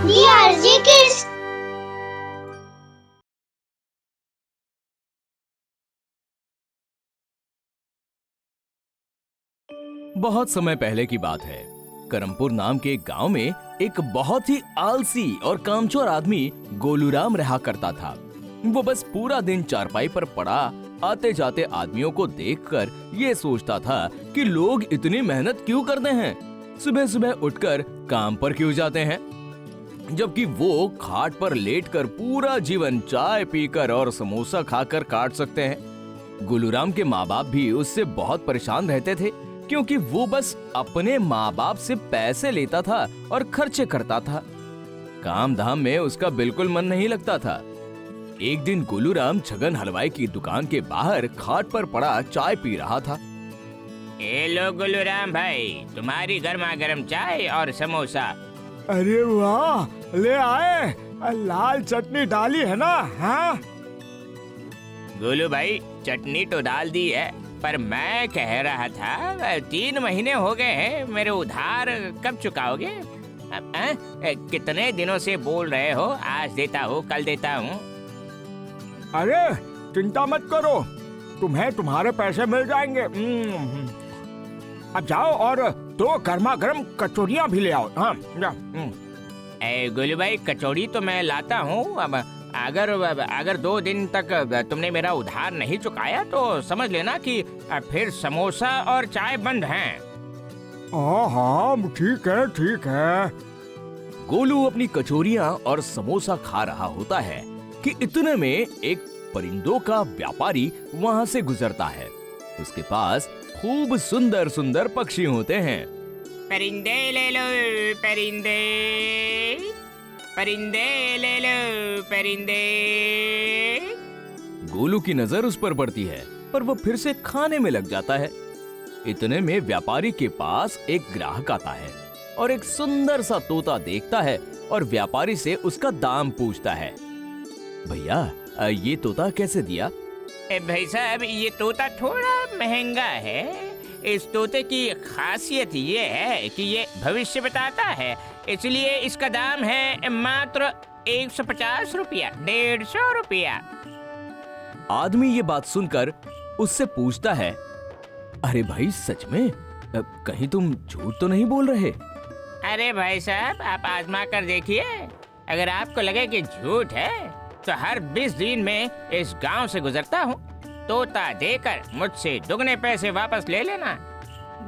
DRG Kids। बहुत समय पहले की बात है। करमपुर नाम के एक गांव में एक बहुत ही आलसी और कामचोर आदमी गोलूराम रहा करता था। वो बस पूरा दिन चारपाई पर पड़ा आते जाते आदमियों को देखकर ये सोचता था कि लोग इतनी मेहनत क्यों करते हैं, सुबह सुबह उठकर काम पर क्यों जाते हैं, जबकि वो खाट पर लेटकर पूरा जीवन चाय पीकर और समोसा खाकर काट सकते हैं। गोलूराम के माँ बाप भी उससे बहुत परेशान रहते थे, क्योंकि वो बस अपने माँ बाप से पैसे लेता था और खर्चे करता था। काम धाम में उसका बिल्कुल मन नहीं लगता था। एक दिन गोलूराम छगन हलवाई की दुकान के बाहर खाट पर पड़ा चाय पी रहा था। ए लो गोलूराम भाई, तुम्हारी गर्मा गर्म चाय और समोसा। अरे वाह, ले आए। लाल चटनी डाली है ना? हाँ गोलू भाई, चटनी तो डाल दी है, पर मैं कह रहा था 3 महीने हो गए हैं, मेरे उधार कब चुकाओगे? कितने दिनों से बोल रहे हो आज देता हूँ कल देता हूँ। अरे चिंता मत करो, तुम्हें तुम्हारे पैसे मिल जाएंगे। अब जाओ और 2 गर्मा गर्म कचौड़ियाँ भी ले आओ। हाँ जाओ। गोलू भाई, कचौड़ी तो मैं लाता हूँ। अब अगर 2 दिन तक तुमने मेरा उधार नहीं चुकाया तो समझ लेना कि फिर समोसा और चाय बंद हैं। हाँ ठीक है ठीक है। गोलू अपनी कचौरियां और समोसा खा रहा होता है कि इतने में एक परिंदों का व्यापारी वहाँ से गुजरता है। उसके पास खूब सुंदर सुंदर पक्षी होते हैं। परिंदे ले लो परिंदे, परिंदे ले लो परिंदे। गोलू की नजर उस पर पड़ती है, पर वो फिर से खाने में लग जाता है। इतने में व्यापारी के पास एक ग्राहक आता है और एक सुंदर सा तोता देखता है और व्यापारी से उसका दाम पूछता है। भैया, ये तोता कैसे दिया? भाई साहब, ये तोता थोड़ा महंगा है। इस तोते की खासियत ये है कि ये भविष्य बताता है, इसलिए इसका दाम है मात्र 150 रुपया, 150 रुपया। आदमी ये बात सुनकर उससे पूछता है, अरे भाई सच में? कहीं तुम झूठ तो नहीं बोल रहे? अरे भाई साहब, आप आजमा कर देखिए। अगर आपको लगे कि झूठ है तो हर 20 दिन में इस गांव से गुजरता हूँ, तोता देकर मुझसे दुगने पैसे वापस ले लेना।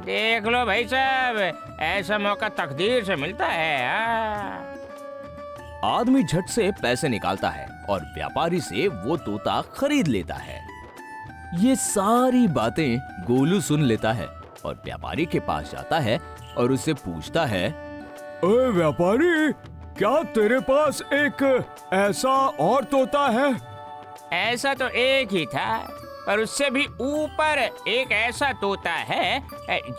देख लो भाई साहब, ऐसा मौका तकदीर से मिलता है। आदमी झट से पैसे निकालता है और व्यापारी से वो तोता खरीद लेता है। ये सारी बातें गोलू सुन लेता है और व्यापारी के पास जाता है और उससे पूछता है, ओए व्यापारी, क्या तेरे पास एक ऐसा और तोता है? ऐसा तो एक ही था, पर उससे भी ऊपर एक ऐसा तोता है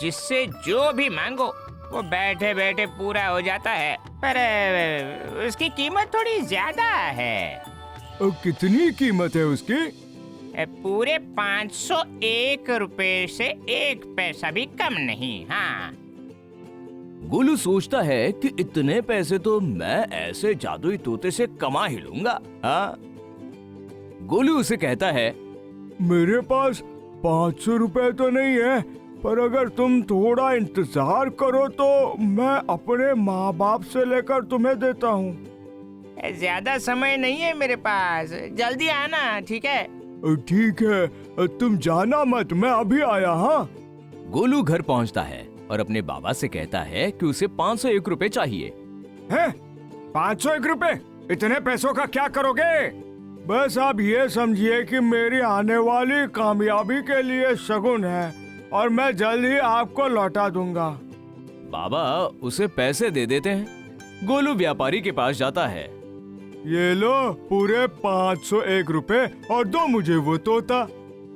जिससे जो भी मांगो वो बैठे बैठे पूरा हो जाता है, पर उसकी कीमत थोड़ी ज्यादा है। कितनी कीमत है उसकी? पूरे 501 रुपए से 1 पैसा भी कम नहीं। हाँ। गोलू सोचता है कि इतने पैसे तो मैं ऐसे जादुई तोते से कमा ही लूंगा। हाँ। गोलू उसे कहता है, मेरे पास 500 रुपए तो नहीं है, पर अगर तुम थोड़ा इंतजार करो तो मैं अपने माँ बाप से लेकर तुम्हें देता हूँ। ज्यादा समय नहीं है मेरे पास, जल्दी आना, ठीक है? ठीक है, तुम जाना मत, मैं अभी आया। हाँ। गोलू घर पहुंचता है और अपने बाबा से कहता है कि उसे 501 रुपए चाहिए। हैं? 501 रुपए? इतने पैसों का क्या करोगे? बस आप ये समझिए कि मेरी आने वाली कामयाबी के लिए शगुन है और मैं जल्द ही आपको लौटा दूंगा। बाबा उसे पैसे दे देते हैं। गोलू व्यापारी के पास जाता है। ये लो पूरे 501 रुपए और दो मुझे वो तोता।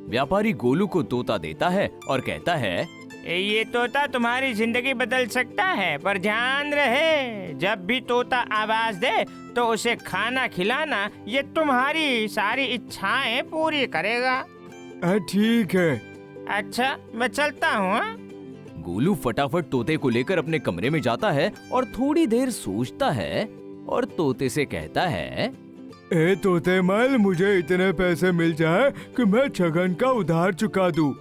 व्यापारी गोलू को तोता देता है और कहता है, ये तोता तुम्हारी जिंदगी बदल सकता है, पर ध्यान रहे जब भी तोता आवाज दे तो उसे खाना खिलाना, ये तुम्हारी सारी इच्छाएं पूरी करेगा। ठीक है। अच्छा, मैं चलता हूँ। गोलू फटाफट तोते को लेकर अपने कमरे में जाता है और थोड़ी देर सोचता है और तोते से कहता है, ए तोतेमल, मुझे इतने पैसे मिल जाए कि मैं छगन का उधार चुका दूं।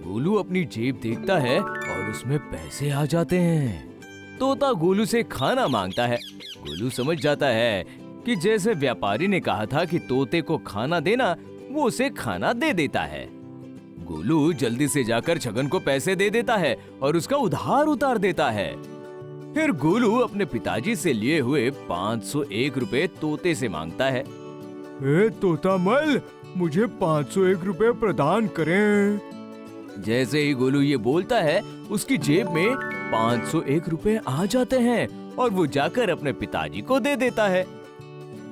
गोलू अपनी जेब देखता है और उसमें पैसे आ जाते हैं। तोता गोलू से खाना मांगता है। गोलू समझ जाता है कि जैसे व्यापारी ने कहा था कि तोते को खाना देना, वो उसे खाना दे देता है। गोलू जल्दी से जाकर छगन को पैसे दे देता है और उसका उधार उतार देता है। फिर गोलू अपने पिताजी से लिए हुए 501 रुपए तोते से मांगता है। ए तोतामल, मुझे 501 रुपए प्रदान करें। जैसे ही गोलू ये बोलता है, उसकी जेब में 501 रुपए आ जाते हैं और वो जाकर अपने पिताजी को दे देता है।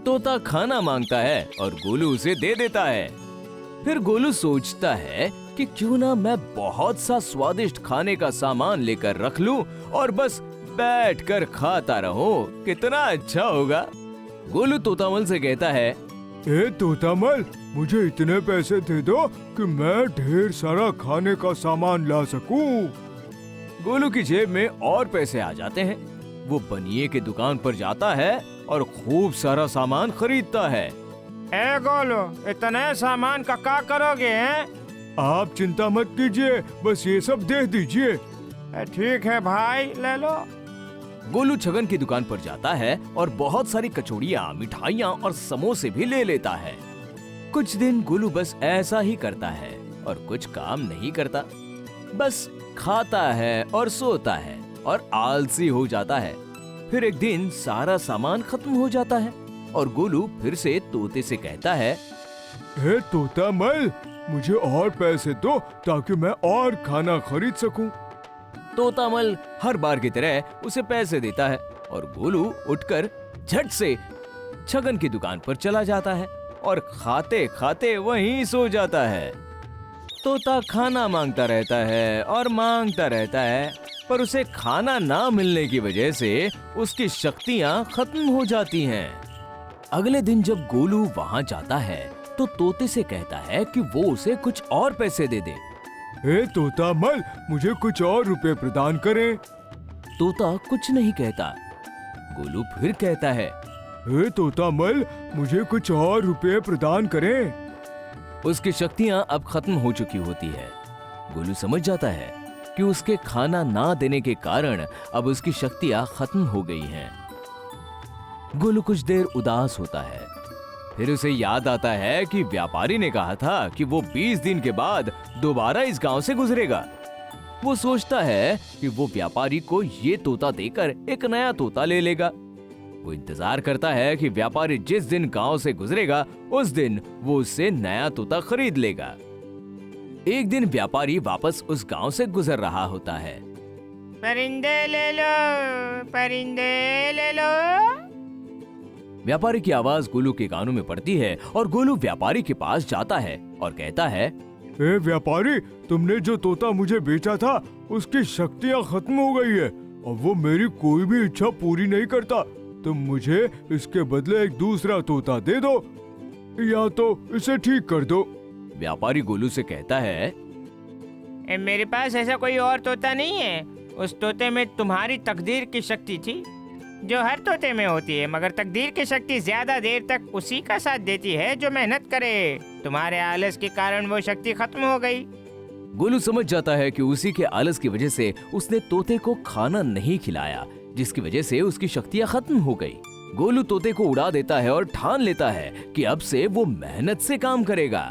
तोता खाना मांगता है और गोलू उसे दे देता है। फिर गोलू सोचता है कि क्यों ना मैं बहुत सा स्वादिष्ट खाने का सामान लेकर रख लूं और बस बैठकर खाता रहूं, कितना अच्छा होगा। गोलू तोतामल से कहता है, ए तोतामल, मुझे इतने पैसे दे दो कि मैं ढेर सारा खाने का सामान ला सकूं। गोलू की जेब में और पैसे आ जाते हैं। वो बनिए की दुकान पर जाता है और खूब सारा सामान खरीदता है। ए गोलू, इतने सामान का क्या करोगे हैं? आप चिंता मत कीजिए, बस ये सब दे दीजिए। ठीक है भाई, ले लो। गोलू छगन की दुकान पर जाता है और बहुत सारी कचौड़ियाँ, मिठाइयाँ और समोसे भी ले लेता है। कुछ दिन गोलू बस ऐसा ही करता है और कुछ काम नहीं करता, बस खाता है और सोता है और आलसी हो जाता है। फिर एक दिन सारा सामान खत्म हो जाता है और गोलू फिर से तोते से कहता है, हे तोतामल, मुझे और पैसे दो ताकि मैं और खाना खरीद सकूं। तोतामल हर बार की तरह उसे पैसे देता है और गोलू उठकर झट से छगन की दुकान पर चला जाता है और खाते खाते वहीं सो जाता है। तोता खाना मांगता रहता है और मांगता रहता है, पर उसे खाना ना मिलने की वजह से उसकी शक्तियां खत्म हो जाती हैं। अगले दिन जब गोलू वहां जाता है तो तोते से कहता है कि वो उसे कुछ और पैसे दे दे। हे तोतामल, मुझे कुछ और रुपए प्रदान करें। तोता कुछ नहीं कहता। गोलू फिर कहता है, हे तोतामल, मुझे कुछ और रुपए प्रदान करें। उसकी शक्तियां अब खत्म हो चुकी होती है। गोलू समझ जाता है कि उसके खाना ना देने के कारण अब उसकी शक्तियां खत्म हो गई हैं। गोलू कुछ देर उदास होता है। फिर उसे याद आता है कि व्यापारी ने कहा था कि वो 20 दिन के बाद दोबारा इस गांव से गुजरेगा। वो सोचता है कि वो व्यापारी को ये तोता देकर एक नया तोता ले लेगा। वो इंतजार करता है कि व्यापारी जिस दिन गांव से गुजरेगा उस दिन वो उससे नया तोता खरीद लेगा। एक दिन व्यापारी वापस उस गांव से गुजर रहा होता है। परिंदे ले लो, परिंदे ले लो। व्यापारी की आवाज गोलू के कानों में पड़ती है और गोलू व्यापारी के पास जाता है और कहता है, ए व्यापारी, तुमने जो तोता मुझे बेचा था उसकी शक्तियाँ खत्म हो गई है और वो मेरी कोई भी इच्छा पूरी नहीं करता। तुम मुझे इसके बदले एक दूसरा तोता दे दो या तो इसे ठीक कर दो। व्यापारी गोलू से कहता है, मेरे पास ऐसा कोई और तोता नहीं है। उस तोते में तुम्हारी तकदीर की शक्ति थी जो हर तोते में होती है, मगर तकदीर की शक्ति ज्यादा देर तक उसी का साथ देती है जो मेहनत करे। तुम्हारे आलस के कारण वो शक्ति खत्म हो गई। गोलू समझ जाता है कि उसी के आलस की वजह से उसने तोते को खाना नहीं खिलाया, जिसकी वजह से उसकी शक्तियां खत्म हो गई। गोलू तोते को उड़ा देता है और ठान लेता है कि अब से वो मेहनत से काम करेगा।